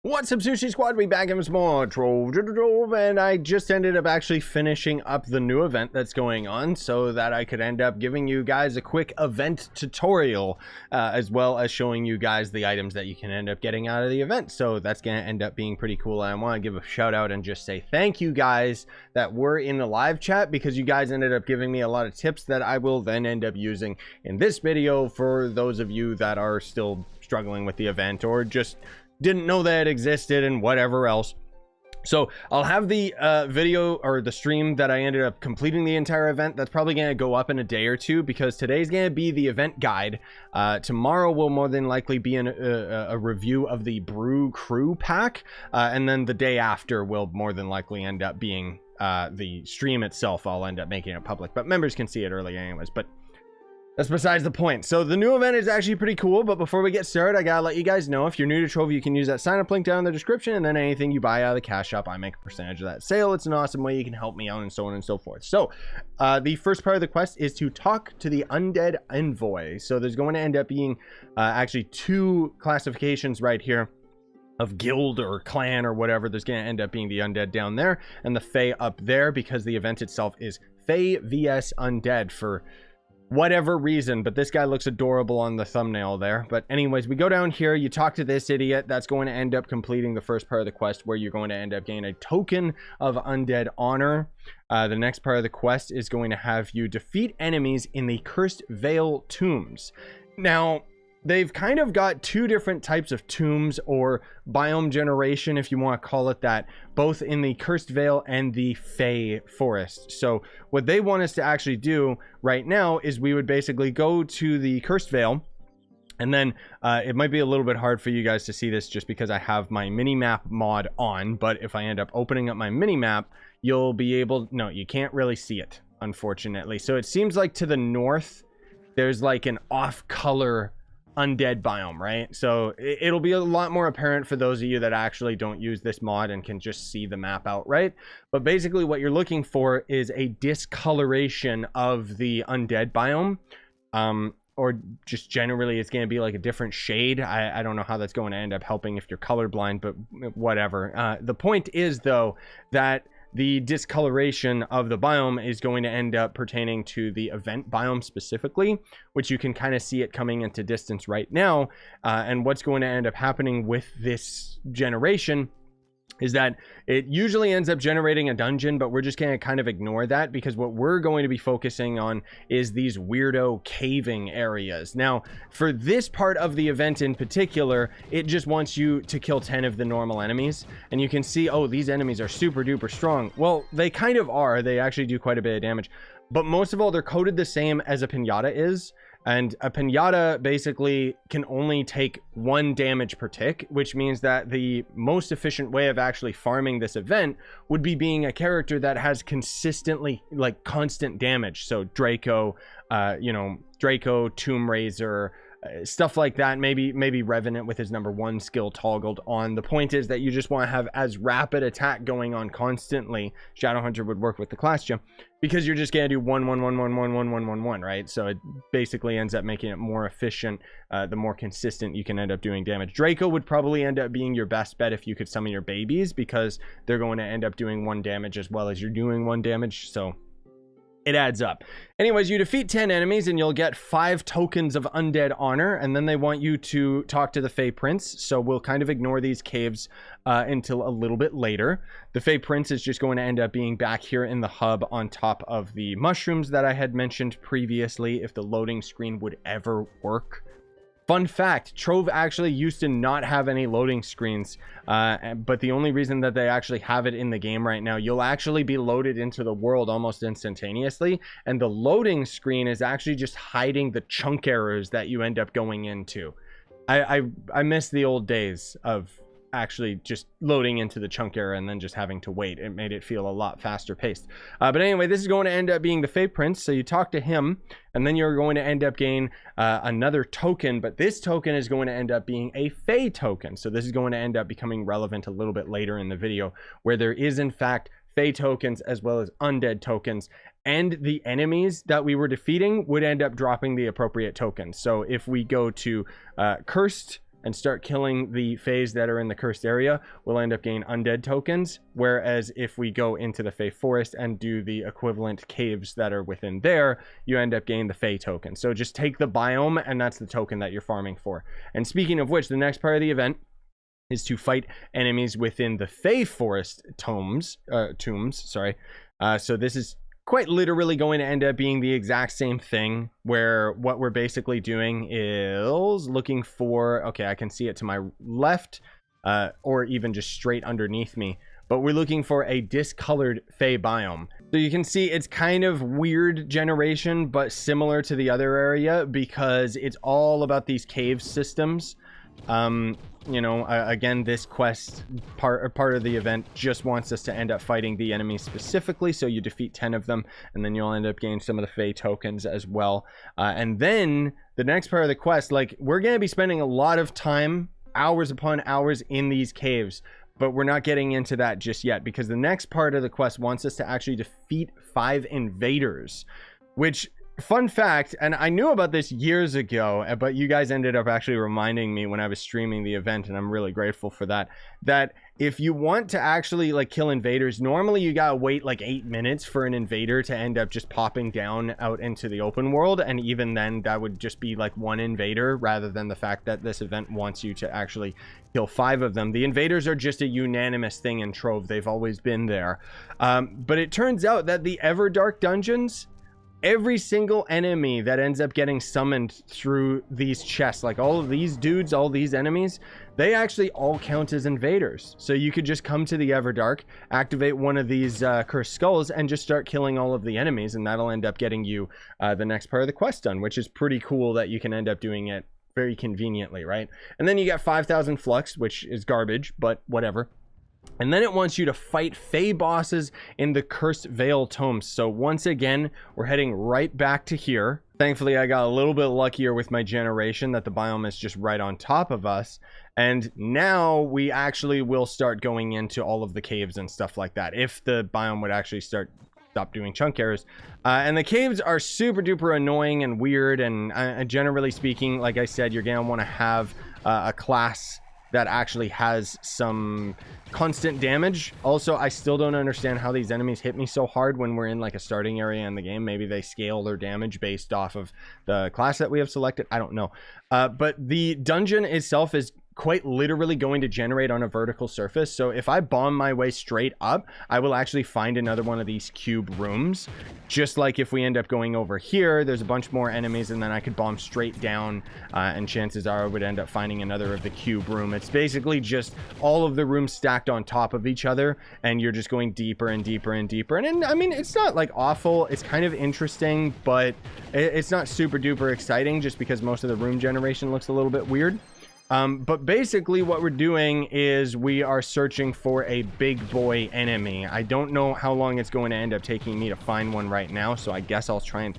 What's up, Sushi Squad? We back in some more Trove, and I just ended up actually finishing up the new event that's going on so that I could end up giving you guys a quick event tutorial, as well as showing you guys the items that you can end up getting out of the event. So that's going to end up being pretty cool. I want to give a shout out and just say thank you guys that were in the live chat, because you guys ended up giving me a lot of tips that I will then end up using in this video for those of you that are still struggling with the event or just didn't know that it existed and whatever else. So I'll have the video or the stream that I ended up completing the entire event. That's probably going to go up in a day or two, because today's going to be the event guide. Tomorrow will more than likely be a review of the Brew Crew pack, and then the day after will more than likely end up being the stream itself. I'll end up making it public, but members can see it early anyways. But that's besides the point. So the new event is actually pretty cool, but before we get started, I gotta let you guys know, if you're new to Trove, you can use that sign up link down in the description, and then anything you buy out of the cash shop, I make a percentage of that sale. It's an awesome way you can help me out, and so on and so forth. So the first part of the quest is to talk to the Undead Envoy. So there's going to end up being actually two classifications right here of guild or clan or whatever. There's going to end up being the Undead down there and the FAE up there, because the event itself is FAE vs Undead for whatever reason, but this guy looks adorable on the thumbnail there. But anyways, we go down here, you talk to this idiot. That's going to end up completing the first part of the quest, where you're going to end up getting a token of Undead honor. The next part of the quest is going to have you defeat enemies in the Cursed Vale tombs. Now, they've kind of got two different types of tombs, or biome generation, if you want to call it that, both in the Cursed Vale and the FAE forest. So what they want us to actually do right now is we would basically go to the Cursed Vale, and then it might be a little bit hard for you guys to see this just because I have my mini-map mod on, but if I end up opening up my mini-map, you'll be able... No, you can't really see it, unfortunately. So it seems like to the north, there's like an off-color Undead biome, right? So it'll be a lot more apparent for those of you that actually don't use this mod and can just see the map outright. But basically what you're looking for is a discoloration of the Undead biome, or just generally it's going to be like a different shade. I don't know how that's going to end up helping if you're colorblind, but whatever. The point is, though, that the discoloration of the biome is going to end up pertaining to the event biome specifically, which you can kind of see it coming into distance right now. And what's going to end up happening with this generation is that it usually ends up generating a dungeon, but we're just going to kind of ignore that, because what we're going to be focusing on is these weirdo caving areas. Now, for this part of the event in particular, it just wants you to kill 10 of the normal enemies, and you can see, oh, these enemies are super duper strong. Well, they kind of are. They actually do quite a bit of damage, but most of all, they're coded the same as a pinata is. And a pinata basically can only take 1 damage per tick, which means that the most efficient way of actually farming this event would be being a character that has consistently, like, constant damage. So Draco, Draco, Tomb Raiser, stuff like that. Maybe Revenant with his #1 skill toggled on. The point is that you just want to have as rapid attack going on constantly. Shadowhunter would work with the class gem, because you're just gonna do 1 1 1 1 1 1 1 1 1, right? So it basically ends up making it more efficient. The more consistent you can end up doing damage. Draco would probably end up being your best bet if you could summon your babies, because they're going to end up doing 1 damage as well as you're doing 1 damage. So it adds up. Anyways, you defeat 10 enemies and you'll get 5 tokens of Undead honor, and then they want you to talk to the FAE Prince. So we'll kind of ignore these caves until a little bit later. The FAE Prince is just going to end up being back here in the hub on top of the mushrooms that I had mentioned previously, if the loading screen would ever work. Fun fact, Trove actually used to not have any loading screens, but the only reason that they actually have it in the game right now, you'll actually be loaded into the world almost instantaneously, and the loading screen is actually just hiding the chunk errors that you end up going into. I miss the old days of actually just loading into the chunk error and then just having to wait. It made it feel a lot faster paced. But anyway, this is going to end up being the FAE Prince. So you talk to him, and then you're going to end up getting another token, but this token is going to end up being a FAE token. So this is going to end up becoming relevant a little bit later in the video, where there is in fact FAE tokens as well as Undead tokens, and the enemies that we were defeating would end up dropping the appropriate tokens. So if we go to Cursed and start killing the FAEs that are in the cursed area, we'll end up getting undead tokens. Whereas if we go into the FAE forest and do the equivalent caves that are within there, you end up getting the FAE token. So just take the biome, and that's the token that you're farming for. And speaking of which, the next part of the event is to fight enemies within the FAE forest tombs. So this is quite literally going to end up being the exact same thing, where what we're basically doing is looking for, okay, I can see it to my left, or even just straight underneath me, but we're looking for a discolored FAE biome. So you can see it's kind of weird generation, but similar to the other area, because it's all about these cave systems. You know, again, this quest part of the event just wants us to end up fighting the enemies specifically, so you defeat 10 of them, and then you'll end up getting some of the FAE tokens as well. And then the next part of the quest, like, we're going to be spending a lot of time, hours upon hours, in these caves, but we're not getting into that just yet, because the next part of the quest wants us to actually defeat 5 invaders, which, fun fact, and I knew about this years ago, but you guys ended up actually reminding me when I was streaming the event, and I'm really grateful for that, that if you want to actually like kill invaders, normally you gotta wait like 8 minutes for an invader to end up just popping down out into the open world, and even then that would just be like one invader, rather than the fact that this event wants you to actually kill 5 of them. The invaders are just a unanimous thing in Trove. They've always been there. But it turns out that the Everdark dungeons, every single enemy that ends up getting summoned through these chests, like all of these dudes, all these enemies, they actually all count as invaders. So you could just come to the Everdark, activate one of these cursed skulls, and just start killing all of the enemies, and that'll end up getting you the next part of the quest done, which is pretty cool that you can end up doing it very conveniently, right? And then you get 5,000 flux, which is garbage, but whatever. And then it wants you to fight FAE bosses in the Cursed Veil Tomes. So once again, we're heading right back to here. Thankfully, I got a little bit luckier with my generation that the biome is just right on top of us. And now we actually will start going into all of the caves and stuff like that, if the biome would actually stop doing chunk errors. And the caves are super duper annoying and weird. And generally speaking, like I said, you're going to want to have a class that actually has some constant damage. Also, I still don't understand how these enemies hit me so hard when we're in like a starting area in the game. Maybe they scale their damage based off of the class that we have selected. I don't know. But the dungeon itself is quite literally going to generate on a vertical surface. So if I bomb my way straight up, I will actually find another one of these cube rooms. Just like if we end up going over here, there's a bunch more enemies, and then I could bomb straight down, and chances are I would end up finding another of the cube room. It's basically just all of the rooms stacked on top of each other, and you're just going deeper and deeper and deeper. And I mean, it's not like awful. It's kind of interesting, but it's not super duper exciting, just because most of the room generation looks a little bit weird. But basically what we're doing is we are searching for a big boy enemy. I don't know how long it's going to end up taking me to find one right now, so I guess I'll try and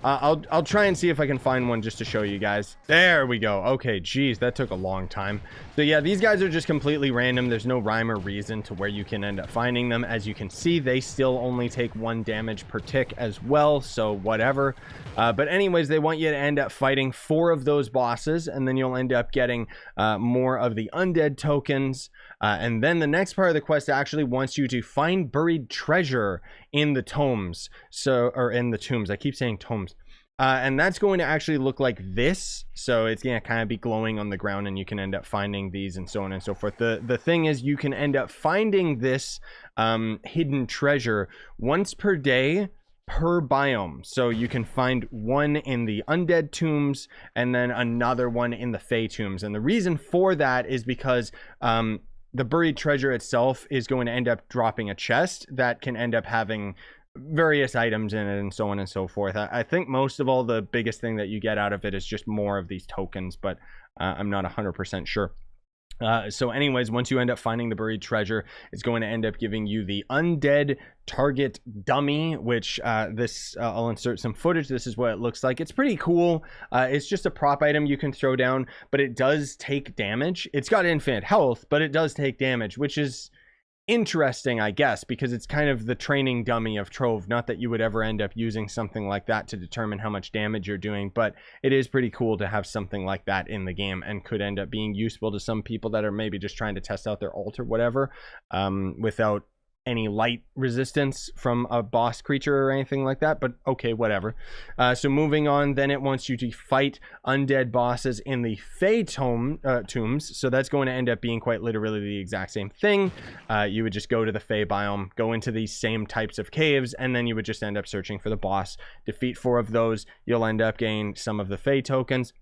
I'll try and see if I can find one just to show you guys. There we go. Okay, geez, that took a long time. So yeah, these guys are just completely random. There's no rhyme or reason to where you can end up finding them. As you can see, they still only take 1 damage per tick as well, so whatever. But anyways, they want you to end up fighting 4 of those bosses, and then you'll end up getting more of the undead tokens. And then the next part of the quest actually wants you to find buried treasure in the tomes. Or in the tombs. I keep saying tomes. And that's going to actually look like this. So it's going to kind of be glowing on the ground, and you can end up finding these and so on and so forth. The thing is, you can end up finding this hidden treasure once per day per biome. So you can find one in the undead tombs and then another one in the FAE tombs. And the reason for that is because the buried treasure itself is going to end up dropping a chest that can end up having various items in it and so on and so forth. I think most of all, the biggest thing that you get out of it is just more of these tokens, but I'm not 100% sure. So anyways, once you end up finding the buried treasure, it's going to end up giving you the undead target dummy, which I'll insert some footage. This is what it looks like. It's pretty cool. It's just a prop item you can throw down, but it does take damage. It's got infinite health, but it does take damage, which is interesting, I guess, because it's kind of the training dummy of Trove. Not that you would ever end up using something like that to determine how much damage you're doing, but it is pretty cool to have something like that in the game, and could end up being useful to some people that are maybe just trying to test out their ult or whatever, without any light resistance from a boss creature or anything like that, but okay, whatever. So moving on, then it wants you to fight undead bosses in the FAE tombs. So that's going to end up being quite literally the exact same thing. You would just go to the FAE biome, go into these same types of caves, and then you would just end up searching for the boss. Defeat 4 of those, you'll end up getting some of the FAE tokens.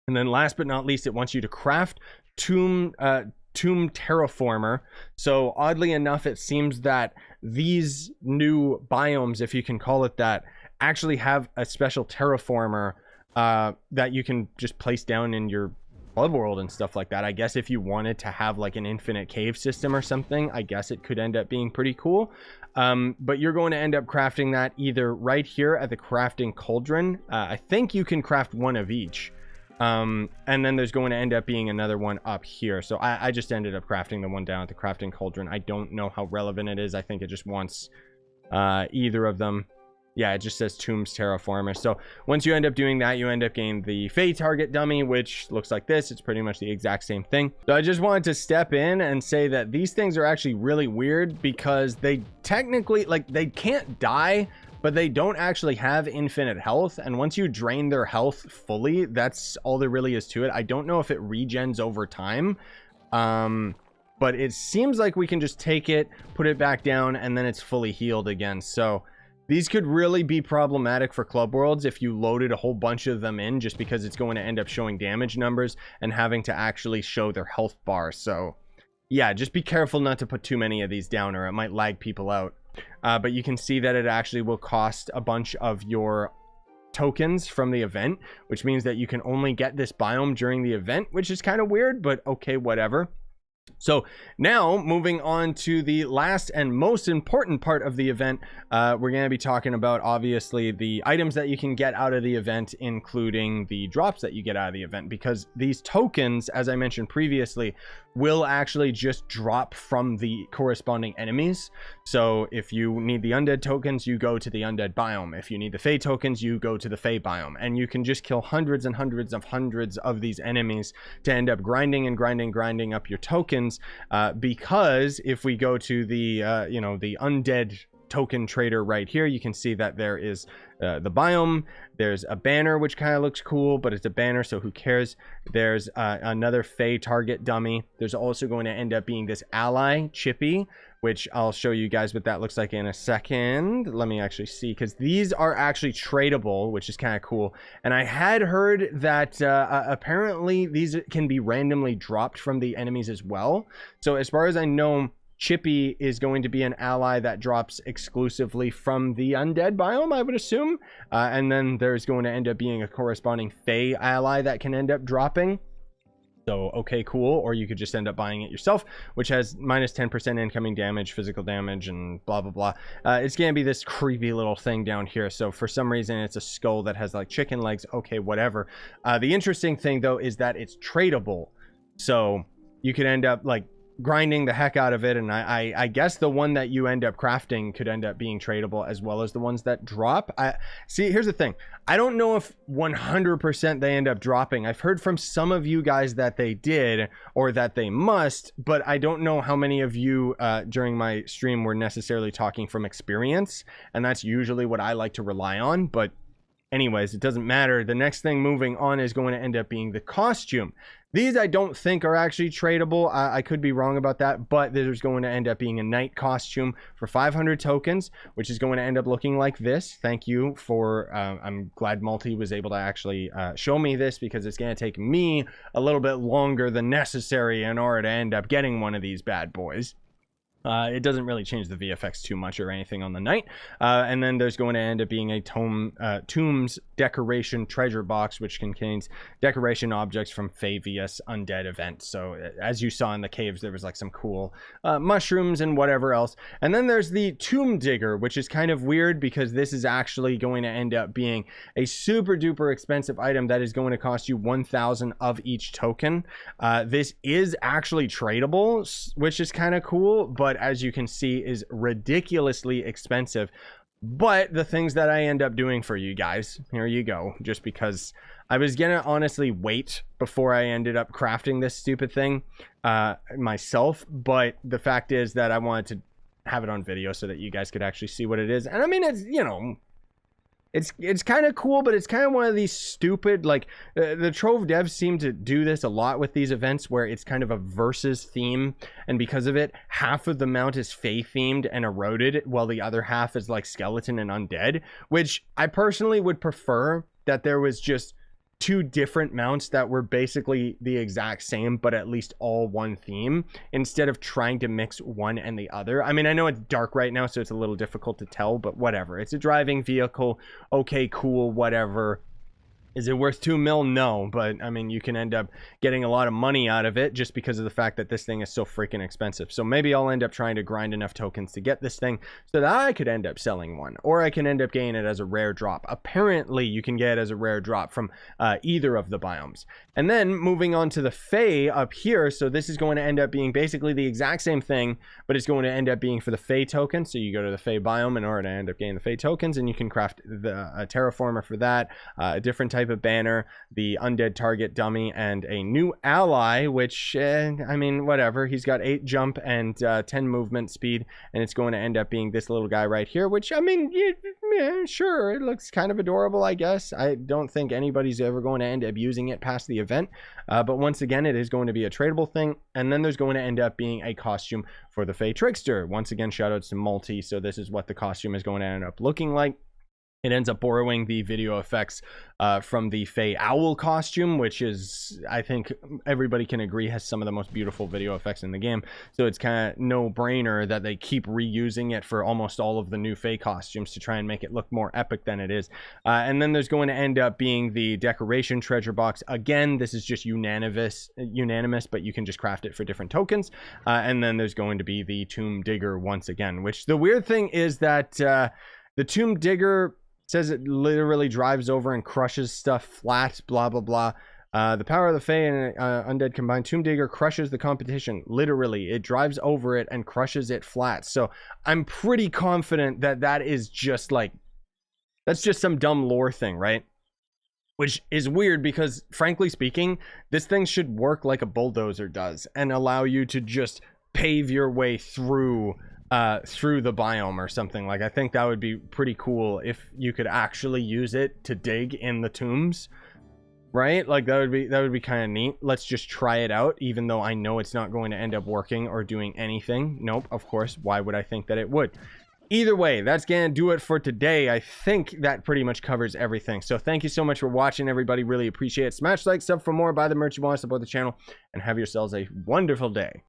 And then last but not least, it wants you to craft tomb terraformer. So oddly enough, it seems that these new biomes, if you can call it that, actually have a special terraformer that you can just place down in your blood world and stuff like that. I guess if you wanted to have like an infinite cave system or something, I guess it could end up being pretty cool. But you're going to end up crafting that either right here at the crafting cauldron. I think you can craft one of each. And then there's going to end up being another one up here. So I just ended up crafting the one down at the crafting cauldron. I don't know how relevant it is. I think it just wants either of them. Yeah, it just says Tombs Terraformer. So once you end up doing that, you end up getting the FAE target dummy, which looks like this. It's pretty much the exact same thing. So I just wanted to step in and say that these things are actually really weird, because they technically, like, they can't die, but they don't actually have infinite health. And once you drain their health fully, that's all there really is to it. I don't know if it regens over time, but it seems like we can just take it, put it back down, and then it's fully healed again. So these could really be problematic for Club Worlds if you loaded a whole bunch of them in, just because it's going to end up showing damage numbers and having to actually show their health bar. So yeah, just be careful not to put too many of these down, or it might lag people out. But you can see that it actually will cost a bunch of your tokens from the event, which means that you can only get this biome during the event, which is kind of weird, but okay, whatever. So now moving on to the last and most important part of the event, we're going to be talking about obviously the items that you can get out of the event, including the drops that you get out of the event, because these tokens, as I mentioned previously, will actually just drop from the corresponding enemies. So if you need the undead tokens, you go to the undead biome. If you need the FAE tokens, you go to the FAE biome, and you can just kill hundreds and hundreds of these enemies to end up grinding up your tokens. Because if we go to the the undead token trader right here, you can see that there is the biome. There's a banner which kind of looks cool, but it's a banner, so who cares. There's another FAE target dummy. There's also going to end up being this ally Chippy, which I'll show you guys what that looks like in a second. Let me actually see, because these are actually tradable, which is kind of cool. And I had heard that apparently these can be randomly dropped from the enemies as well. So as far as I know, Chippy is going to be an ally that drops exclusively from the undead biome, I would assume. And then there's going to end up being a corresponding FAE ally that can end up dropping. So, okay, cool. Or you could just end up buying it yourself, which has minus 10% incoming damage, physical damage, and blah, blah, blah. It's going to be this creepy little thing down here. So for some reason, it's a skull that has like chicken legs. Okay, whatever. The interesting thing, though, is that it's tradable. So you could end up like grinding the heck out of it, and I guess the one that you end up crafting could end up being tradable, as well as the ones that drop. See, here's the thing, I don't know if 100% they end up dropping. I've heard from some of you guys that they did, or that they must, but I don't know how many of you during my stream were necessarily talking from experience, and that's usually what I like to rely on. But anyways, it doesn't matter. The next thing moving on is going to end up being the costume. These I don't think are actually tradable. I could be wrong about that, but there's going to end up being a knight costume for 500 tokens, which is going to end up looking like this. Thank you for, I'm glad Multi was able to actually show me this, because it's going to take me a little bit longer than necessary in order to end up getting one of these bad boys. It doesn't really change the VFX too much or anything on the knight. And then there's going to end up being a tombs decoration treasure box, which contains decoration objects from FAE vs Undead event. So as you saw in the caves, there was like some cool mushrooms and whatever else. And then there's the tomb digger, which is kind of weird, because this is actually going to end up being a super duper expensive item that is going to cost you 1,000 of each token. This is actually tradable, which is kind of cool, but as you can see is ridiculously expensive. But the things that I end up doing for you guys, here you go, just because I was gonna honestly wait before I ended up crafting this stupid thing myself, but the fact is that I wanted to have it on video so that you guys could actually see what it is. And I mean, it's, you know, it's kind of cool, but it's kind of one of these stupid, like, the Trove devs seem to do this a lot with these events where it's kind of a versus theme, and because of it, half of the mount is FAE themed and eroded, while the other half is like skeleton and undead, which I personally would prefer that there was just two different mounts that were basically the exact same, but at least all one theme, instead of trying to mix one and the other. I mean, I know it's dark right now, so it's a little difficult to tell, but whatever. It's a driving vehicle. Okay, cool, whatever. Is it worth 2 mil? No, but I mean, you can end up getting a lot of money out of it just because of the fact that this thing is so freaking expensive. So maybe I'll end up trying to grind enough tokens to get this thing so that I could end up selling one, or I can end up getting it as a rare drop. Apparently, you can get it as a rare drop from either of the biomes. And then moving on to the FAE up here, so this is going to end up being basically the exact same thing, but it's going to end up being for the FAE token. So you go to the FAE biome in order to end up getting the FAE tokens, and you can craft the terraformer for that, a different type of banner, the undead target dummy, and a new ally, which I mean, whatever. He's got 8 jump and 10 movement speed, and it's going to end up being this little guy right here, which, I mean, yeah, sure, it looks kind of adorable, I guess. I don't think anybody's ever going to end up using it past the event, but once again, it is going to be a tradable thing. And then there's going to end up being a costume for the FAE Trickster. Once again, shoutouts to Multi. So this is what the costume is going to end up looking like. It ends up borrowing the video effects from the FAE Owl costume, which is, I think everybody can agree, has some of the most beautiful video effects in the game. So it's kind of no-brainer that they keep reusing it for almost all of the new FAE costumes to try and make it look more epic than it is. And then there's going to end up being the decoration treasure box. Again, this is just unanimous, but you can just craft it for different tokens. And then there's going to be the Tomb Digger once again, which the weird thing is that the Tomb Digger says it literally drives over and crushes stuff flat, blah, blah, blah. The power of the FAE and Undead combined, Tomb Digger crushes the competition. Literally, it drives over it and crushes it flat. So I'm pretty confident that that is just like, that's just some dumb lore thing, right? Which is weird because, frankly speaking, this thing should work like a bulldozer does and allow you to just pave your way through the biome or something. Like, I think that would be pretty cool if you could actually use it to dig in the tombs, right? Like, that would be kind of neat. Let's just try it out, even though I know it's not going to end up working or doing anything. Nope, of course. Why would I think that it would? Either way, that's gonna do it for today. I think that pretty much covers everything. So thank you so much for watching, everybody. Really appreciate it. Smash like, sub for more, buy the merch you want, support the channel, and have yourselves a wonderful day.